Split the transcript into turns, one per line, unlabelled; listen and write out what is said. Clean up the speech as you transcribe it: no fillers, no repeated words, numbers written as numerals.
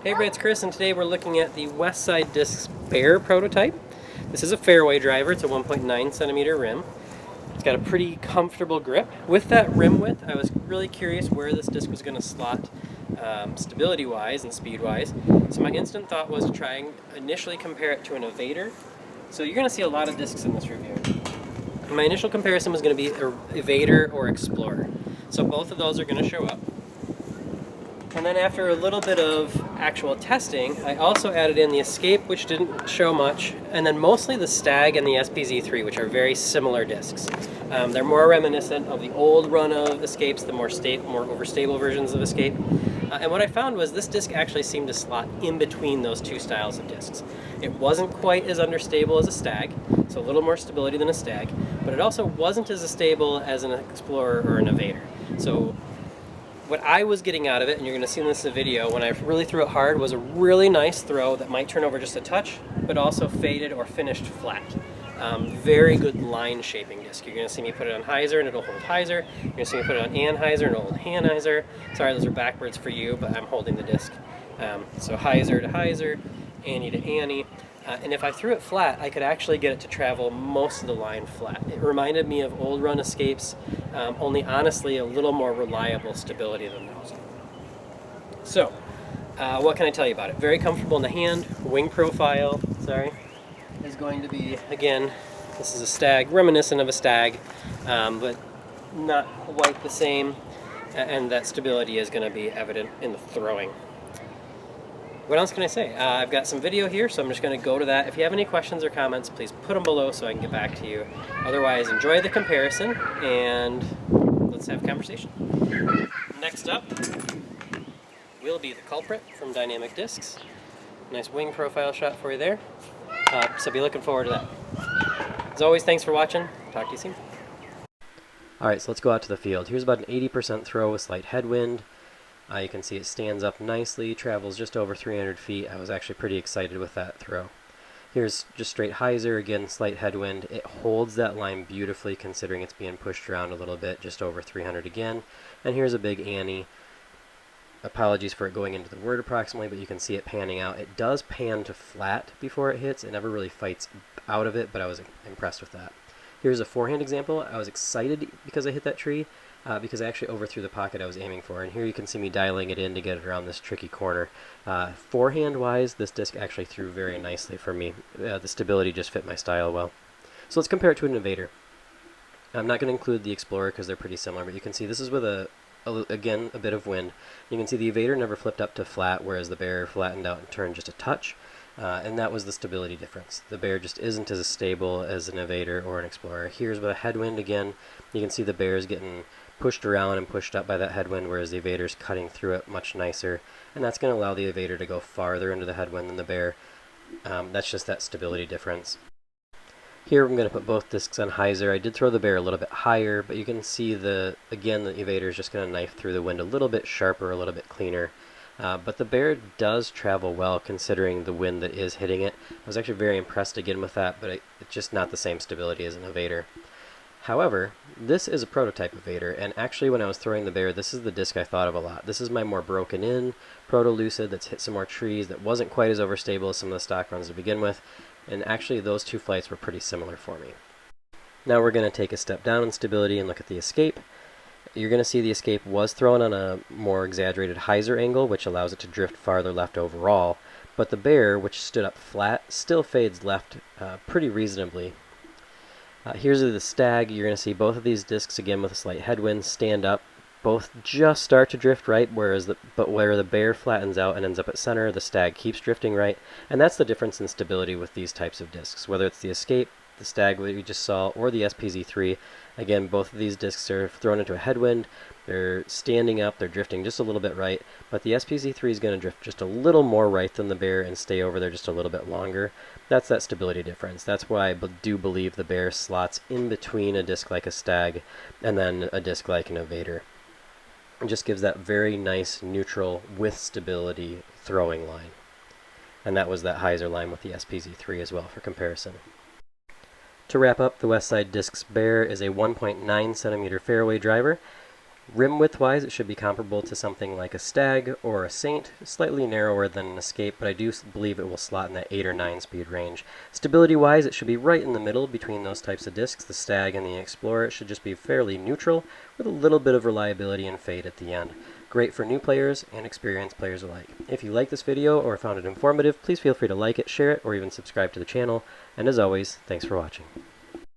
Hey everybody, it's Chris, and today we're looking at the Westside Disc Bear prototype. This is a Fairway driver. It's a 1.9 centimeter rim. It's got a pretty comfortable grip. With that rim width, I was really curious where this disc was going to slot stability-wise and speed-wise. So my instant thought was to try and initially compare it to an Evader. So you're going to see a lot of discs in this review. My initial comparison was going to be Evader or Explorer. So both of those are going to show up. And then after a little bit of actual testing, I also added in the Escape, which didn't show much, and then mostly the Stag and the SPZ3, which are very similar discs. They're more reminiscent of the old run of Escapes, the more overstable versions of Escape. And what I found was this disc actually seemed to slot in between those two styles of discs. It wasn't quite as understable as a Stag, so a little more stability than a Stag, but it also wasn't as stable as an Explorer or an Evader. So what I was getting out of it, and you're going to see in this video, when I really threw it hard, was a really nice throw that might turn over just a touch, but also faded or finished flat. Very good line shaping disc. You're going to see me put it on hyzer and it'll hold hyzer. You're going to see me put it on anhyzer and it'll hold anhyzer. Sorry, those are backwards for you, but I'm holding the disc. So hyzer to hyzer, annie to annie. And if I threw it flat, I could actually get it to travel most of the line flat. It reminded me of old run Escapes, only honestly a little more reliable stability than those. So, what can I tell you about it? Very comfortable in the hand. Wing profile, is going to be, again, this is a Stag, reminiscent of a Stag, but not quite the same. And that stability is going to be evident in the throwing. What else can I say? I've got some video here, so I'm just going to go to that. If you have any questions or comments, please put them below so I can get back to you. Otherwise, enjoy the comparison, and let's have a conversation. Next up will be the culprit from Dynamic Discs. Nice wing profile shot for you there. So be looking forward to that. As always, thanks for watching. Talk to you soon. Alright, so let's go out to the field. Here's about an 80% throw with slight headwind. You can see it stands up nicely, travels just over 300 feet. I was actually pretty excited with that throw. Here's just straight hyzer, again, slight headwind. It holds that line beautifully considering it's being pushed around a little bit, just over 300 again. And here's a big Annie. Apologies for it going into the word approximately, but you can see it panning out. It does pan to flat before it hits. It never really fights out of it, but I was impressed with that. Here's a forehand example. I was excited because I hit that tree. Because I actually overthrew the pocket I was aiming for. And here you can see me dialing it in to get it around this tricky corner. Forehand-wise, this disc actually threw very nicely for me. The stability just fit my style well. So let's compare it to an Evader. I'm not going to include the Explorer because they're pretty similar, but you can see this is with, again, a bit of wind. You can see the Evader never flipped up to flat, whereas the Bear flattened out and turned just a touch. And that was the stability difference. The Bear just isn't as stable as an Evader or an Explorer. Here's with a headwind again. You can see the Bear is getting pushed around and pushed up by that headwind, whereas the Evader's cutting through it much nicer, and that's going to allow the Evader to go farther into the headwind than the Bear. That's just that stability difference. Here I'm going to put both discs on hyzer. I did throw the Bear a little bit higher, but you can see again the Evader is just going to knife through the wind a little bit sharper, a little bit cleaner. But the Bear does travel well considering the wind that is hitting it. I was actually very impressed again with that, but it's just not the same stability as an Evader. However, this is a prototype Evader, and actually when I was throwing the Bear, this is the disc I thought of a lot. This is my more broken in Proto-Lucid that's hit some more trees, that wasn't quite as overstable as some of the stock runs to begin with, and actually those two flights were pretty similar for me. Now we're going to take a step down in stability and look at the Escape. You're going to see the Escape was thrown on a more exaggerated hyzer angle, which allows it to drift farther left overall, but the Bear, which stood up flat, still fades left pretty reasonably. Here's the Stag. You're going to see both of these discs, again with a slight headwind, stand up. Both just start to drift right, but where the Bear flattens out and ends up at center, the Stag keeps drifting right. And that's the difference in stability with these types of discs. Whether it's the Escape, the Stag that we just saw, or the SPZ3, again, both of these discs are thrown into a headwind. They're standing up, they're drifting just a little bit right, but the SPZ3 is going to drift just a little more right than the Bear and stay over there just a little bit longer. That's that stability difference. That's why I do believe the Bear slots in between a disc like a Stag and then a disc like an Evader. It just gives that very nice neutral with stability throwing line. And that was that hyzer line with the SPZ3 as well for comparison. To wrap up, the Westside Discs Bear is a 1.9 centimeter fairway driver. Rim width wise, it should be comparable to something like a Stag or a Saint, slightly narrower than an Escape, but I do believe it will slot in that 8 or 9 speed range. Stability wise, it should be right in the middle between those types of discs, the Stag and the Explorer. It should just be fairly neutral with a little bit of reliability and fade at the end. Great for new players and experienced players alike. If you like this video or found it informative, please feel free to like it, share it, or even subscribe to the channel. And as always, thanks for watching.